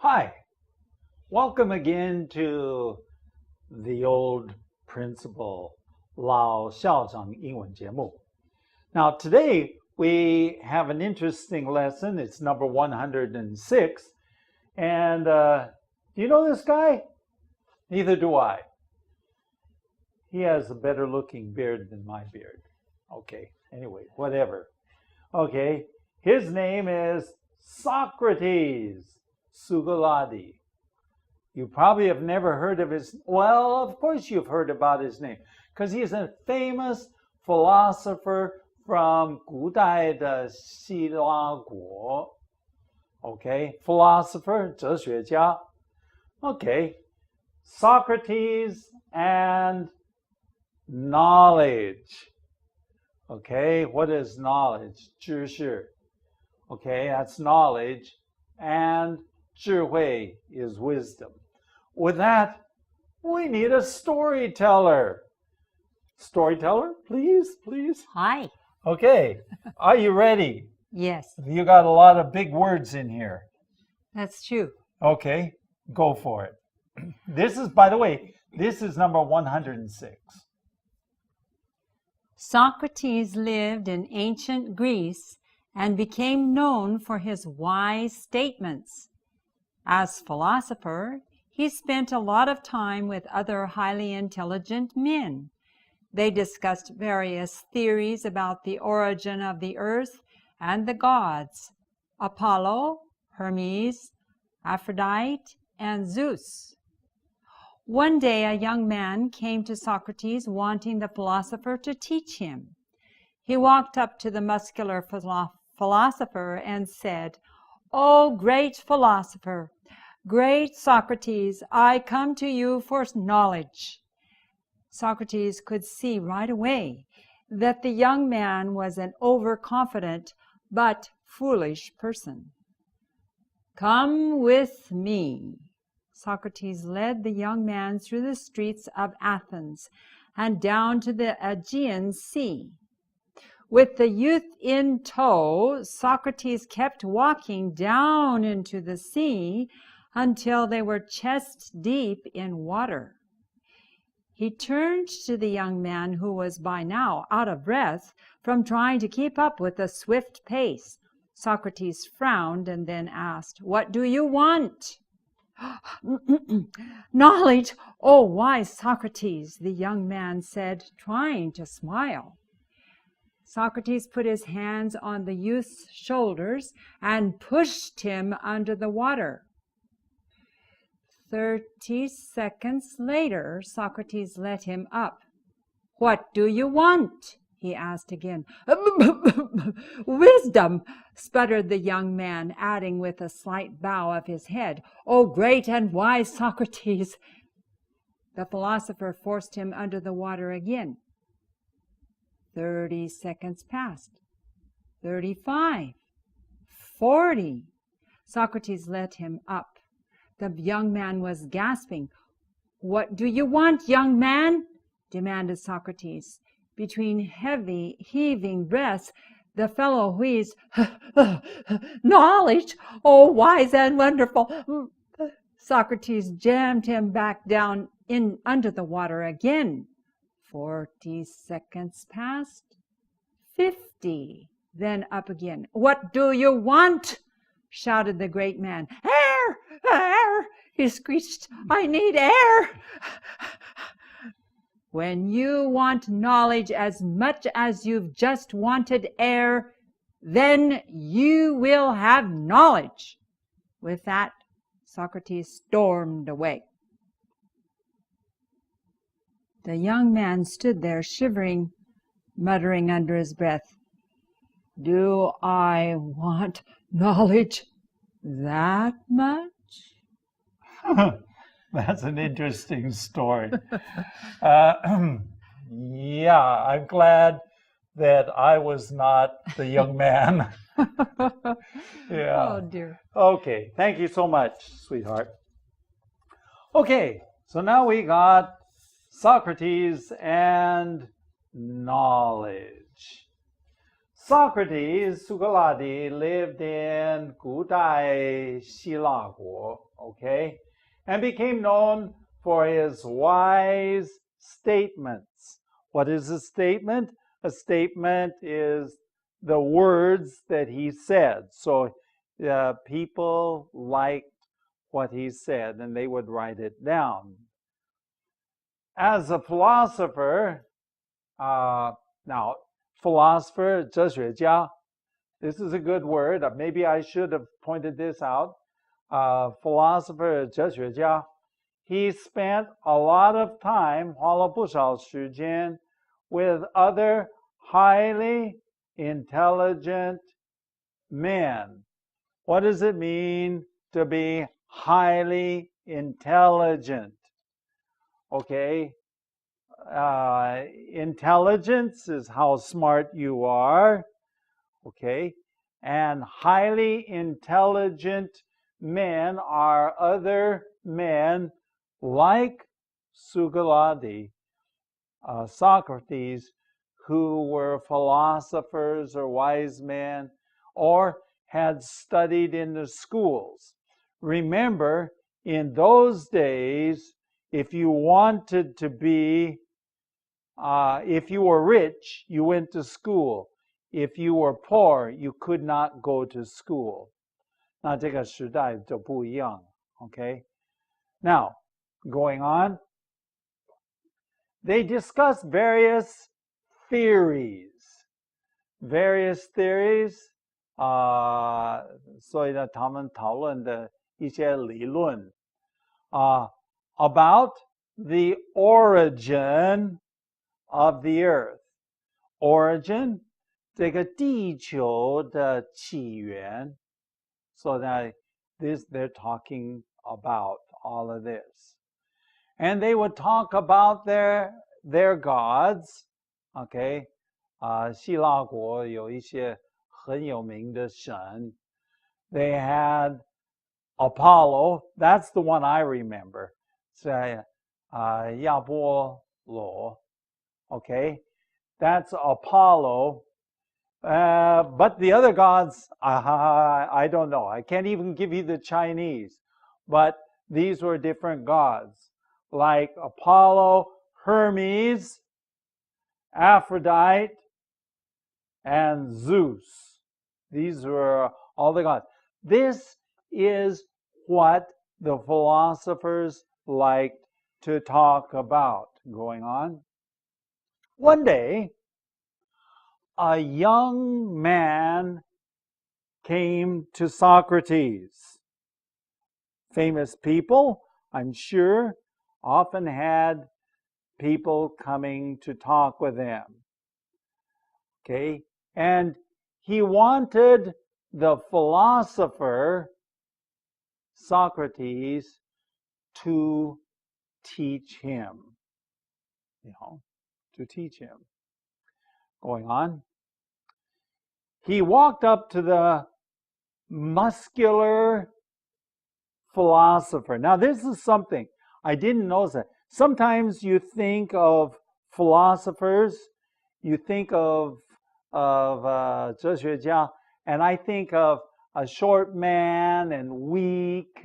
Hi, welcome again to the old principal 老校长英文节目. Now today we have an interesting lesson. It's number 106. And do you know this guy? Neither do I. He has a better looking beard than my beard. Okay, anyway, whatever. Okay, his name is Socrates Sugiladi. You probably have never heard of well, of course you've heard about his name, because he's a famous philosopher from 古代的希腊国. Okay, philosopher, 哲学家. Okay, Socrates and knowledge. Okay, what is knowledge? 知识. Okay, that's knowledge. And 智慧 is wisdom. With that, we need a storyteller. Storyteller, please, please. Hi. Okay, are you ready? Yes, You got a lot of big words in here. that's true. Okay, go for it. This is, by the way, this is number 106. Socrates lived in ancient Greece and became known for his wise statements. As philosopher, he spent a lot of time with other highly intelligent men. They discussed various theories about the origin of the earth and the gods, Apollo, Hermes, Aphrodite, and Zeus. One day a young man came to Socrates wanting the philosopher to teach him. He walked up to the muscular philosopher and said, "O great philosopher, great Socrates, I come to you for knowledge." Socrates could see right away that the young man was an overconfident but foolish person. "Come with me." Socrates led the young man through the streets of Athens and down to the Aegean Sea. With the youth in tow, Socrates kept walking down into the sea until they were chest deep in water. He turned to the young man, who was by now out of breath from trying to keep up with the swift pace. Socrates frowned and then asked, "What do you want?" "Knowledge, oh wise Socrates," the young man said, trying to smile. Socrates put his hands on the youth's shoulders and pushed him under the water. 30 seconds later, Socrates let him up. "What do you want?" he asked again. "Wisdom," sputtered the young man, adding with a slight bow of his head, "O great and wise Socrates." The philosopher forced him under the water again. 30 seconds passed. 35. 40. Socrates let him up. The young man was gasping. "What do you want, young man?" demanded Socrates. Between heavy, heaving breaths, the fellow wheezed, "Knowledge, oh wise and wonderful." Socrates jammed him back down in under the water again. 40 seconds passed. 50. Then up again. "What do you want?" shouted the great man. "Air! Air!" he screeched. "I need air." When you want knowledge as much as you've just wanted air, then you will have knowledge. With that, Socrates stormed away. The young man stood there shivering, muttering under his breath, "Do I want knowledge that much?" That's an interesting story. Yeah, I'm glad that I was not the young man. Yeah. Oh, dear. Okay, thank you so much, sweetheart. Okay, so now we got Socrates and knowledge. Socrates, 苏格拉底 lived in 古代希腊国, okay, and became known for his wise statements. What is a statement? A statement is the words that he said. So people liked what he said, and they would write it down. As a philosopher, now, philosopher, 哲学家, this is a good word. Maybe I should have pointed this out. Philosopher, 哲学家, he spent a lot of time, 花了不少时间, with other highly intelligent men. What does it mean to be highly intelligent? Okay. Intelligence is how smart you are, okay? And highly intelligent men are other men like Sugaladi, Socrates, who were philosophers or wise men or had studied in the schools. Remember, in those days, if you wanted to be if you were rich, you went to school. If you were poor, you could not go to school. 那这个时代就不一样, okay? Now, going on, they discuss various theories. Various theories, 所以呢，他们讨论的一些理论, about the origin of the earth. Origin, 这个地球的起源. So that they're talking about all of this. And they would talk about their gods. Okay. 希腊国有一些很有名的神. They had Apollo. That's the one I remember. 在亚波罗. Okay, that's Apollo. But the other gods, I don't know. I can't even give you the Chinese. But these were different gods, like Apollo, Hermes, Aphrodite, and Zeus. These were all the gods. This is what the philosophers liked to talk about. Going on. One day, a young man came to Socrates. Famous people, I'm sure, often had people coming to talk with them. Okay, and he wanted the philosopher Socrates to teach him. To teach him. Going on. He walked up to the muscular philosopher. Now, this is something I didn't know. That sometimes you think of philosophers, you think of 哲学家, and I think of a short man and weak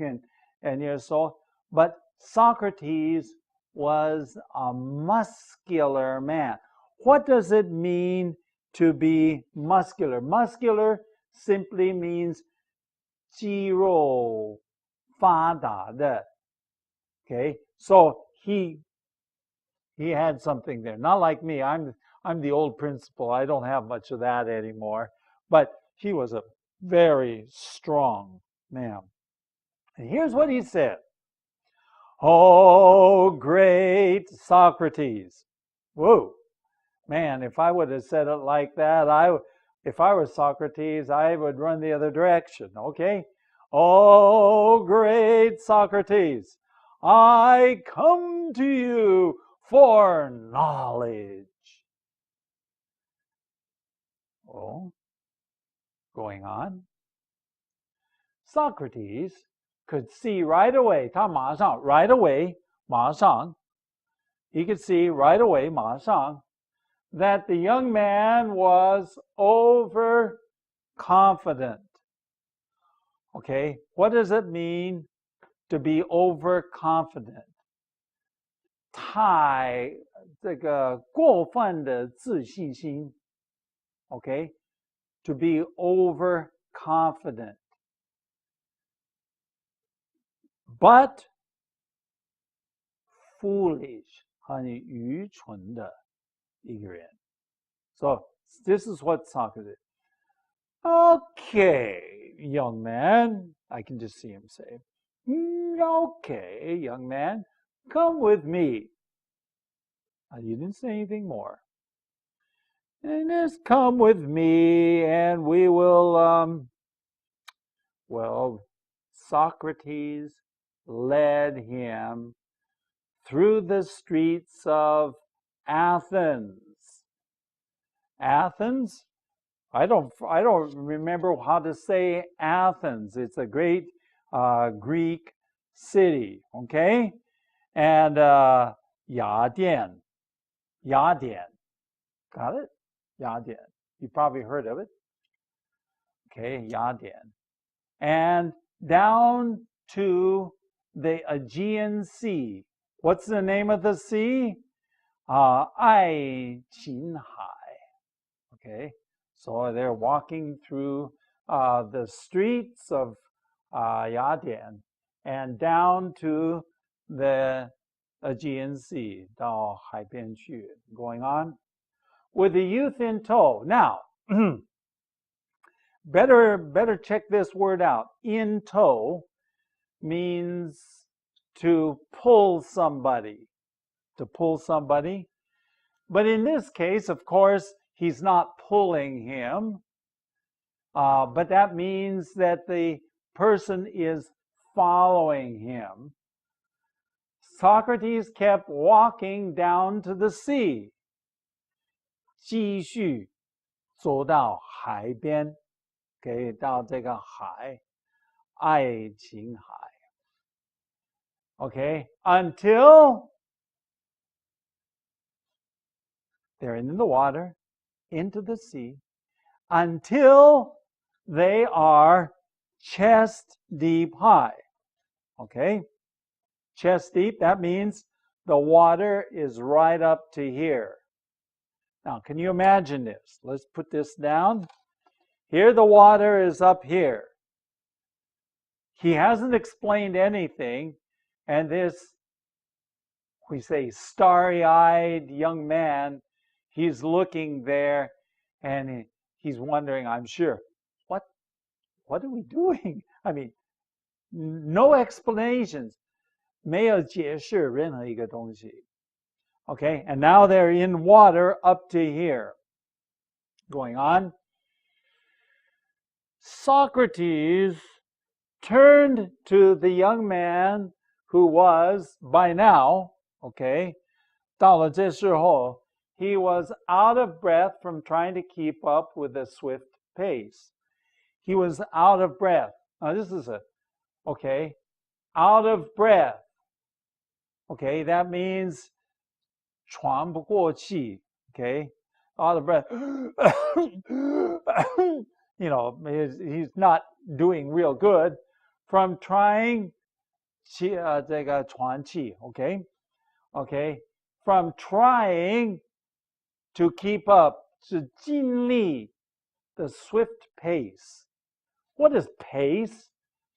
and so. But Socrates was a muscular man. What does it mean to be muscular? Muscular simply means 肌肉发达的. Okay, so he had something there. Not like me. I'm the old principal. I don't have much of that anymore. But he was a very strong man. And here's what he said. Oh, great Socrates. Whoa. Man, if I would have said it like that, if I were Socrates, I would run the other direction, okay? Oh, great Socrates, I come to you for knowledge. Oh, going on. Socrates could see right away, 他马上 right away, 马上 he could see right away, 马上 that the young man was overconfident. Okay, what does it mean to be overconfident? 太这个过分的自信心。Okay, to be overconfident. But foolish, 很愚蠢的一个人。So this is what Socrates. Okay, young man, I can just see him say, okay, young man, come with me. You didn't say anything more. And just come with me and we will, well, Socrates led him through the streets of Athens. Athens? I don't remember how to say Athens. It's a great Greek city, okay? And Yadian. Got it? Yadian. You probably heard of it. Okay, Yadian. And down to the Aegean Sea. What's the name of the sea? Ai Qin Hai. Okay, so they're walking through the streets of Yadian and down to the Aegean Sea, 到海边去, going on, with the youth in tow. Now, better check this word out. In tow means to pull somebody. To pull somebody. But in this case, of course, he's not pulling him. But that means that the person is following him. Socrates kept walking down to the sea. 继续走到海边，给到这个海，爱琴海。Okay, until they're in the water, into the sea, until they are chest deep high. Okay, chest deep, that means the water is right up to here. Now, can you imagine this? Let's put this down. Here the water is up here. He hasn't explained anything, and this, we say, starry-eyed young man, he's looking there, and he's wondering, I'm sure, what are we doing? I mean, no explanations. 没有解释任何一个东西. Okay, and now they're in water up to here. Going on. Socrates turned to the young man who was, by now, okay, 到了这时候, he was out of breath from trying to keep up with the swift pace. He was out of breath. Now this is okay, out of breath. Okay, that means 喘不过气, okay, out of breath. You know, he's not doing real good from trying 这个喘气, okay? Okay, from trying to keep up, 是尽力 the swift pace. What is pace?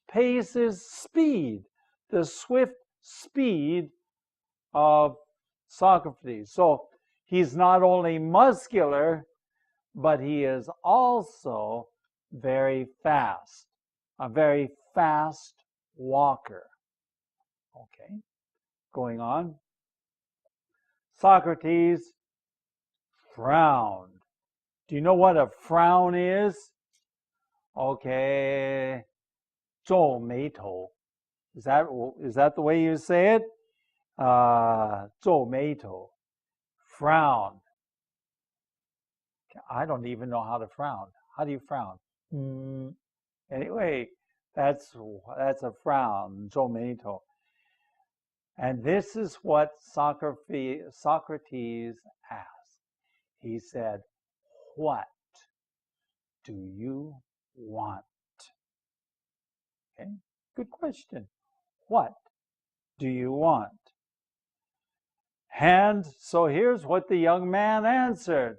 Pace is speed, the swift speed of Socrates. So he's not only muscular, but he is also very fast, a very fast walker. Okay, going on. Socrates frowned. Do you know what a frown is? Okay, 皱眉头. Is that the way you say it? 皱眉头, frown. I don't even know how to frown. How do you frown? Anyway, that's a frown, 皱眉头. And this is what Socrates asked. He said, "What do you want?" Okay, good question. What do you want? And so here's what the young man answered.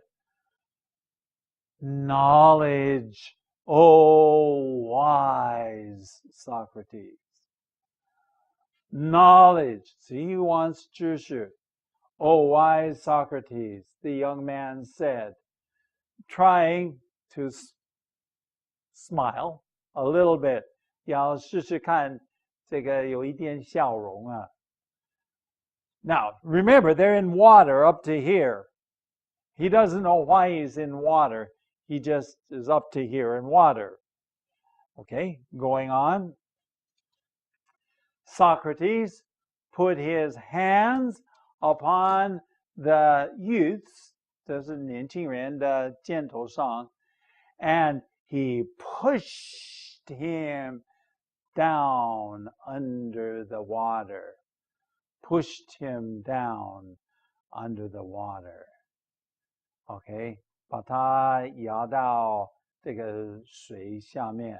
Knowledge, O wise Socrates. Knowledge. See, he wants 知识. O wise Socrates, the young man said, trying to smile a little bit. 要试试看这个有一点笑容啊. Now, remember, they're in water up to here. He doesn't know why he's in water. He just is up to here in water. Okay, going on. Socrates put his hands upon the youths, 这是年轻人的肩头上, and he pushed him down under the water. Pushed him down under the water. Okay, 把他摇到这个水下面.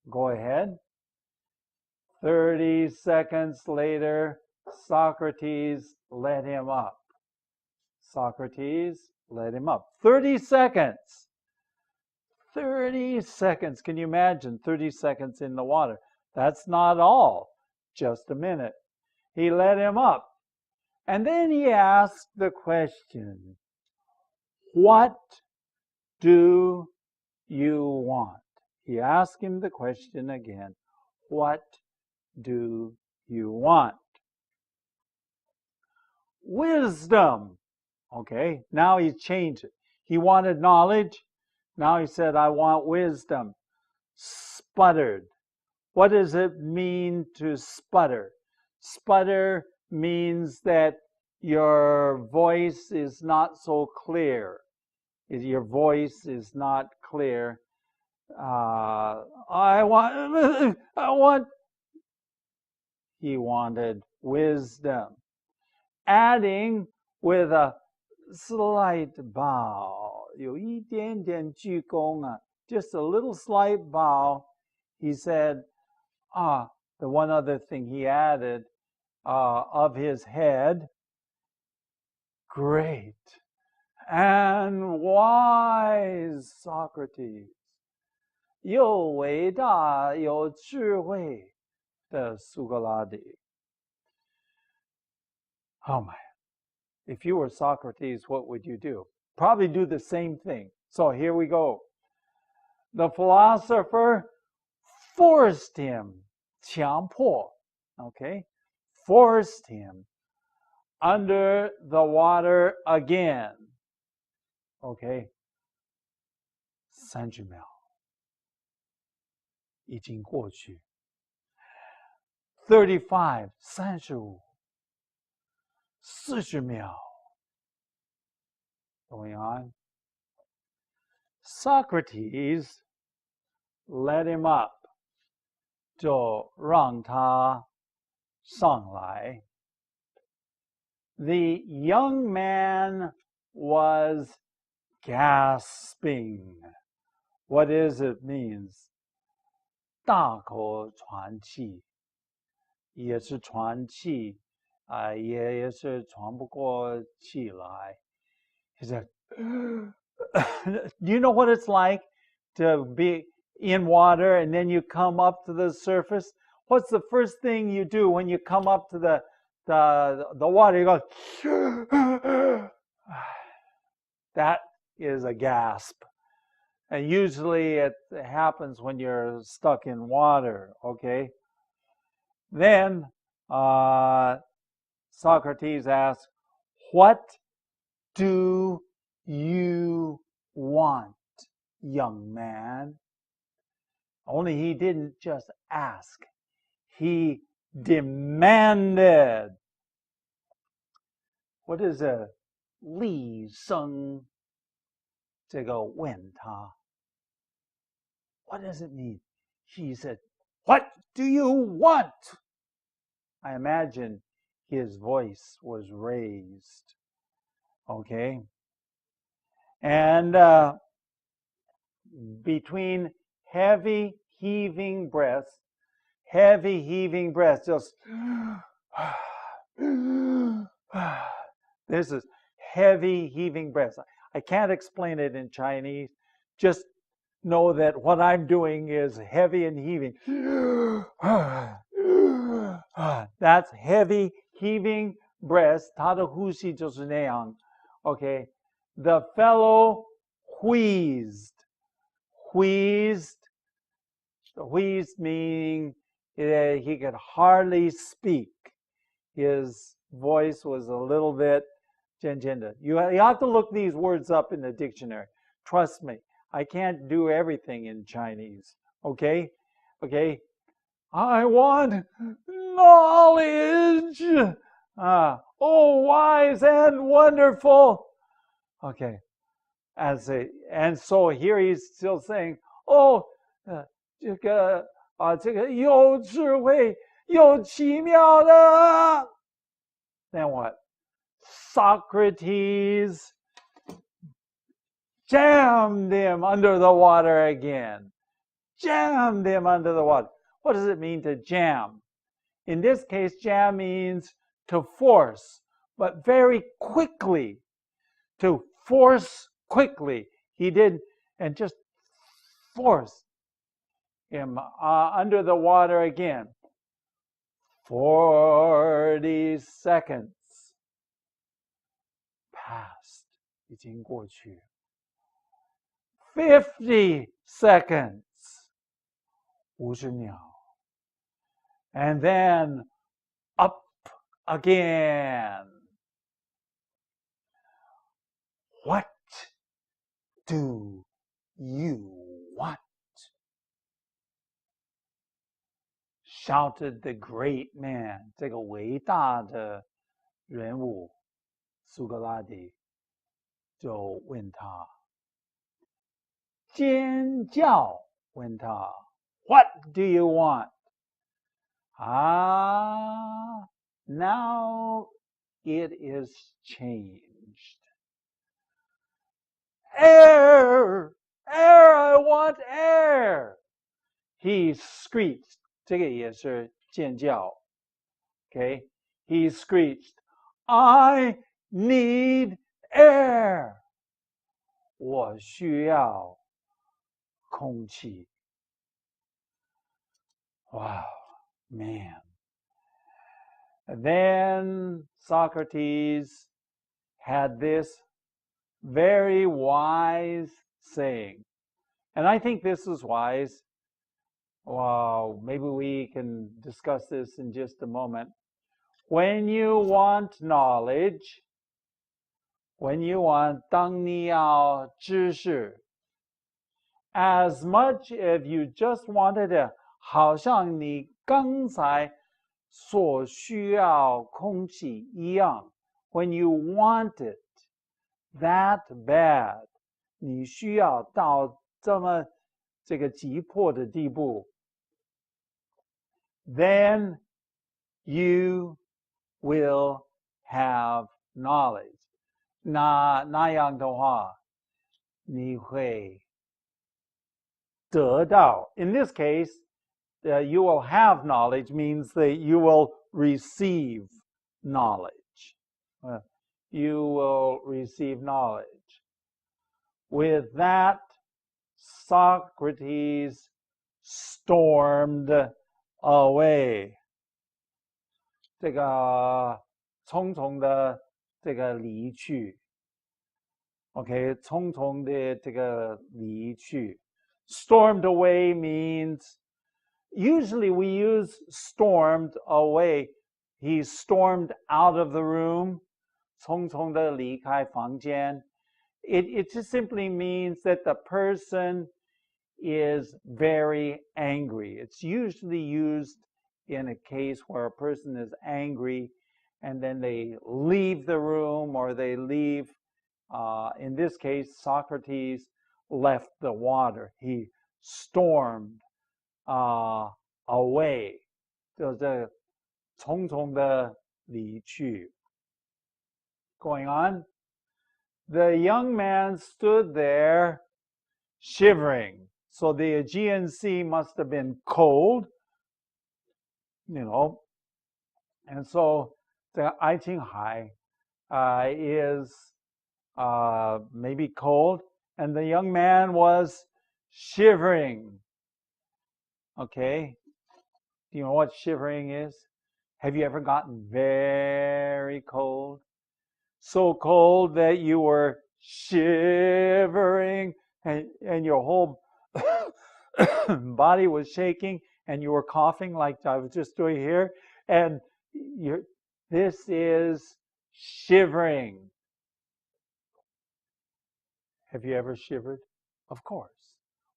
Go ahead. 30 seconds later, Socrates let him up. Socrates let him up. 30 seconds. 30 seconds. Can you imagine 30 seconds in the water? That's not all. Just a minute. He let him up. And then he asked the question, what do you want? He asked him the question again, what do you want? Wisdom. Okay, now he's changed it. He wanted knowledge. Now he said, I want wisdom. Sputtered. What does it mean to sputter? Sputter means that your voice is not so clear. Your voice is not clear. I want. He wanted wisdom. Adding with a slight bow. 有一点点鞠躬啊, just a little slight bow. He said, the one other thing he added, of his head, great and wise Socrates, 又伟大有智慧的苏格拉底. Oh my, if you were Socrates, what would you do? Probably do the same thing. So here we go. The philosopher forced him, 强迫, okay, forced him under the water again. Okay, 30秒已经过去. 35, 35, 40秒. Going on. Socrates let him up, 就让他上来. The young man was gasping. What does it mean? 大口喘气, 也是喘气, 也是喘不过气来. He said, do you know what it's like to be in water and then you come up to the surface? What's the first thing you do when you come up to the water? You go, that is a gasp. And usually it happens when you're stuck in water, okay? Then Socrates asked, what do you want, young man? Only he didn't just ask. He demanded. What is a 厉声这个问他? What does it mean? He said, what do you want? I imagine his voice was raised. Okay. And between heavy heaving breaths, just this is heavy heaving breaths. I can't explain it in Chinese. Just know that what I'm doing is heavy and heaving. That's heavy heaving breaths. 他的呼吸就是那样。Okay, the fellow wheezed. Wheezed meaning he could hardly speak. His voice was a little bit 渐渐的. You have to look these words up in the dictionary. Trust me, I can't do everything in Chinese. Okay? Okay? I want knowledge. Oh, wise and wonderful. Okay. And so here he's still saying, oh, 这个有智慧又奇妙的. Then what? Socrates jammed him under the water again. Jammed him under the water. What does it mean to jam? In this case, jam means to force, but very quickly. To force quickly. He did, and just forced him under the water again. 40 seconds passed. 已经过去. 50 seconds. 50秒. And then up again. What do you want? Shouted the great man. 这个伟大的人物苏格拉底就问他，尖叫问他 What do you want? Now it is changed. Air! Air! I want air! He screeched. 这个也是尖叫. Okay? He screeched, I need air. 我需要空气. Wow, man. And then Socrates had this very wise saying. And I think this is wise. Wow, maybe we can discuss this in just a moment. When you want knowledge,当你要知识, as much if you just wanted it, 好像你刚才所需要空气一样. When you want it that bad, 你需要到这么这个急迫的地步, then you will have knowledge. 那样的话，你会得到. In this case, you will have knowledge means that you will receive knowledge. You will receive knowledge. With that, Socrates stormed away. 这个匆匆的这个离去. Okay, 匆匆的这个离去. Stormed away means, usually we use stormed away. He stormed out of the room. 匆匆的离开房间. It just simply means that the person is very angry. It's usually used in a case where a person is angry and then they leave the room or they leave. In this case, Socrates left the water. He stormed away. 就是匆匆的离去. Going on. the young man stood there shivering. So the Aegean Sea must have been cold, and so the Aiqinghai is maybe cold, and the young man was shivering. Okay, do you know what shivering is? Have you ever gotten very cold? So cold that you were shivering and your whole body was shaking and you were coughing like I was just doing here. And this is shivering. Have you ever shivered? Of course.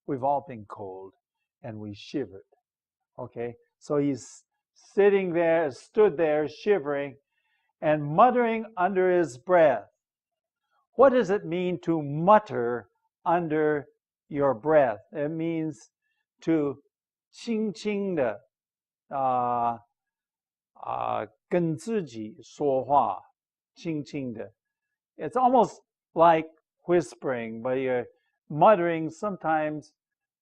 We've all been cold and we shivered. Okay, so he's stood there shivering and muttering under his breath. What does it mean to mutter under your breath? It means to 轻轻地跟自己说话，轻轻地. It's almost like whispering, but you're muttering. Sometimes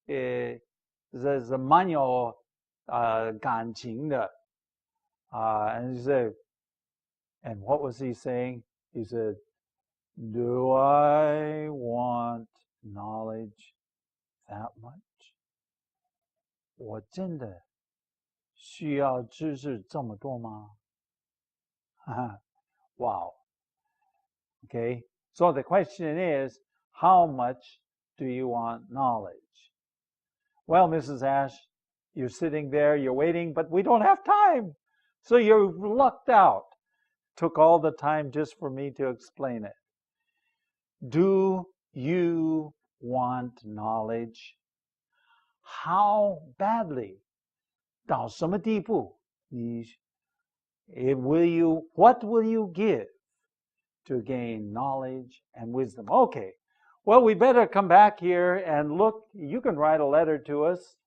there's a 蛮有感情的. And he said, and what was he saying? He said, do I want knowledge that much? 我真的需要知识这么多吗? Wow. Okay, so the question is, how much do you want knowledge? Well, Mrs. Ash, you're sitting there, you're waiting, but we don't have time. So you're lucked out. Took all the time just for me to explain it. Do you want knowledge? How badly? 到什么地步? What will you give to gain knowledge and wisdom? Okay, well, we better come back here and look. You can write a letter to us.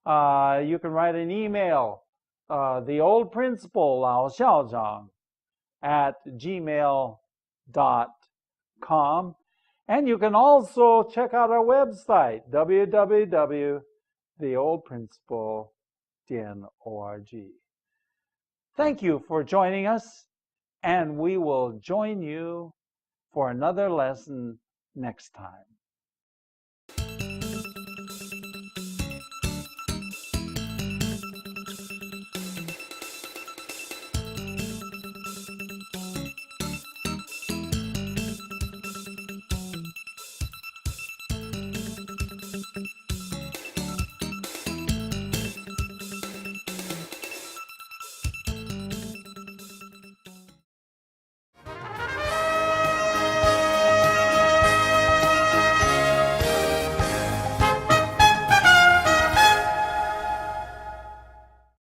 You can write an email, the old principal, 老校长, @gmail.com. And you can also check out our website, www.theoldprinciple.org. Thank you for joining us, and we will join you for another lesson next time.